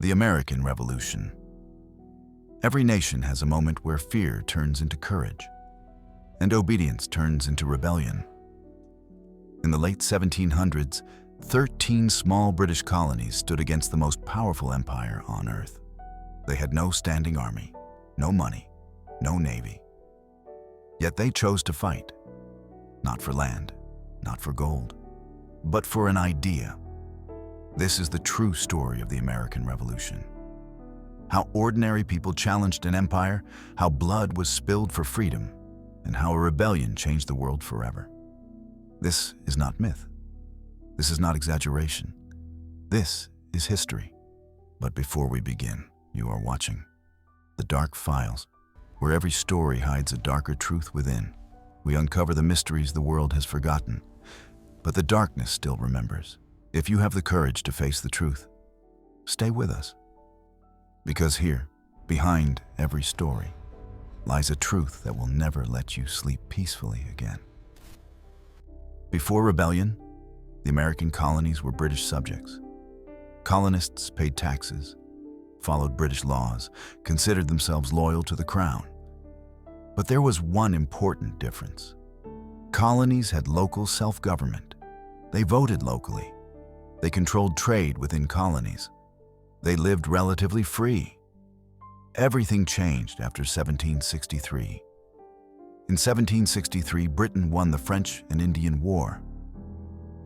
The American Revolution. Every nation has a moment where fear turns into courage, and obedience turns into rebellion. In the late 1700s, 13 small British colonies stood against the most powerful empire on earth. They had no standing army, no money, no navy. Yet they chose to fight, not for land, not for gold, but for an idea. This is the true story of the American Revolution. How ordinary people challenged an empire, how blood was spilled for freedom, and how a rebellion changed the world forever. This is not myth. This is not exaggeration. This is history. But before we begin, you are watching The Dark Files, where every story hides a darker truth within. We uncover the mysteries the world has forgotten, but the darkness still remembers. If you have the courage to face the truth, stay with us. Because here, behind every story, lies a truth that will never let you sleep peacefully again. Before rebellion, the American colonies were British subjects. Colonists paid taxes, followed British laws, considered themselves loyal to the crown. But there was one important difference. Colonies had local self-government. They voted locally. They controlled trade within colonies. They lived relatively free. Everything changed after 1763. In 1763, Britain won the French and Indian War.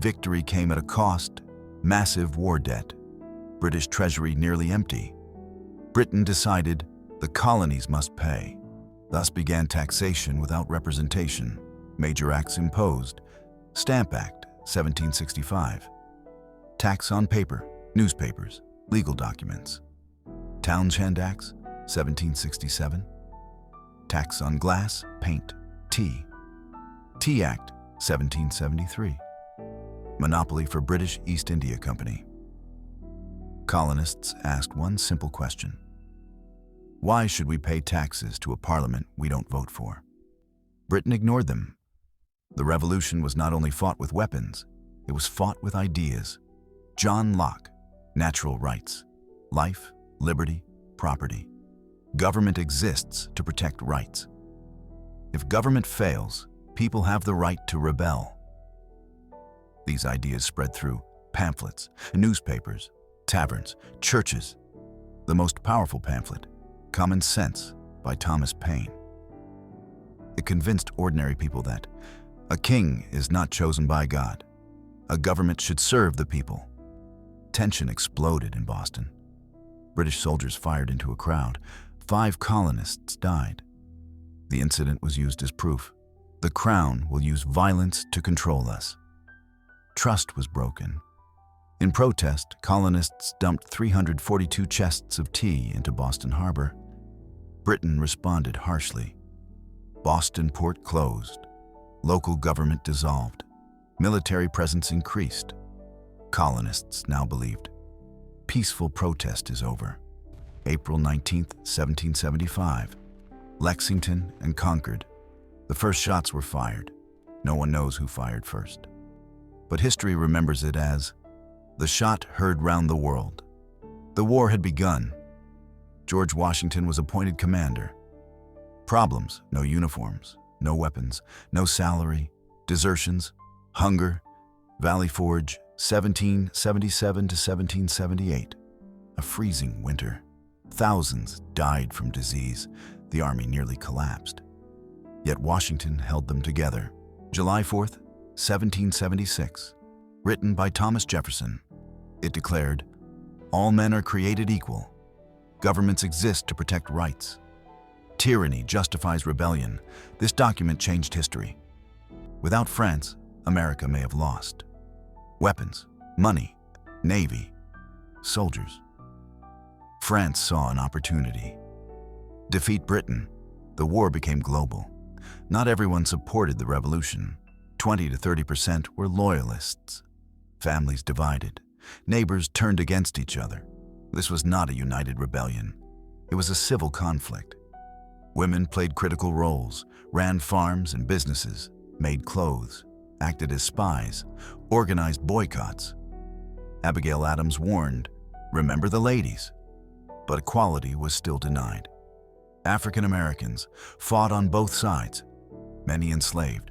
Victory came at a cost: massive war debt, British treasury nearly empty. Britain decided the colonies must pay. Thus began taxation without representation. Major acts imposed: Stamp Act, 1765. Tax on paper, newspapers, legal documents. Townshend Acts, 1767. Tax on glass, paint, tea. Tea Act, 1773. Monopoly for British East India Company. Colonists asked one simple question: why should we pay taxes to a parliament we don't vote for? Britain ignored them. The revolution was not only fought with weapons, it was fought with ideas. John Locke, natural rights, life, liberty, property. Government exists to protect rights. If government fails, people have the right to rebel. These ideas spread through pamphlets, newspapers, taverns, churches. The most powerful pamphlet, Common Sense by Thomas Paine. It convinced ordinary people that a king is not chosen by God. A government should serve the people. Tension exploded in Boston. British soldiers fired into a crowd. 5 colonists died. The incident was used as proof. The Crown will use violence to control us. Trust was broken. In protest, colonists dumped 342 chests of tea into Boston Harbor. Britain responded harshly. Boston port closed. Local government dissolved. Military presence increased. Colonists now believed peaceful protest is over. April 19, 1775. Lexington and Concord. The first shots were fired. No one knows who fired first. But history remembers it as the shot heard round the world. The war had begun. George Washington was appointed commander. Problems: no uniforms, no weapons, no salary, desertions, hunger. Valley Forge, 1777 to 1778. A freezing winter. Thousands died from disease. The army nearly collapsed. Yet Washington held them together. July 4th, 1776. Written by Thomas Jefferson. It declared, "All men are created equal. Governments exist to protect rights. Tyranny justifies rebellion." This document changed history. Without France, America may have lost. Weapons, money, navy, soldiers. France saw an opportunity. Defeat Britain. The war became global. Not everyone supported the revolution. 20 to 30% were loyalists. Families divided. Neighbors turned against each other. This was not a united rebellion. It was a civil conflict. Women played critical roles, ran farms and businesses, made clothes, acted as spies, organized boycotts. Abigail Adams warned, "Remember the ladies. but equality was still denied. African Americans fought on both sides, many enslaved,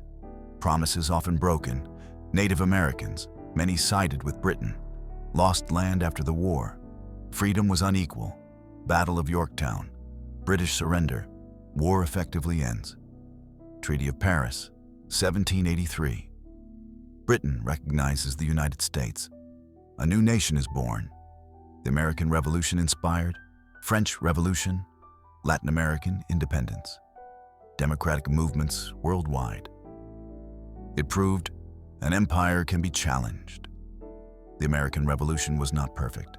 promises often broken. Native Americans, many sided with Britain, lost land after the war. Freedom was unequal. Battle of Yorktown, British surrender, war effectively ends. Treaty of Paris, 1783. Britain recognizes the United States. A new nation is born. The American Revolution inspired, French Revolution, Latin American independence, democratic movements worldwide. It proved an empire can be challenged. The American Revolution was not perfect.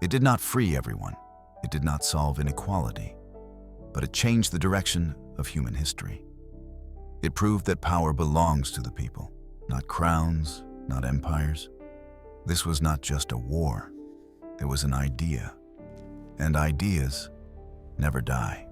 It did not free everyone. It did not solve inequality, but it changed the direction of human history. It proved that power belongs to the people, not crowns, not empires. This was not just a war. It was an idea, and ideas never die.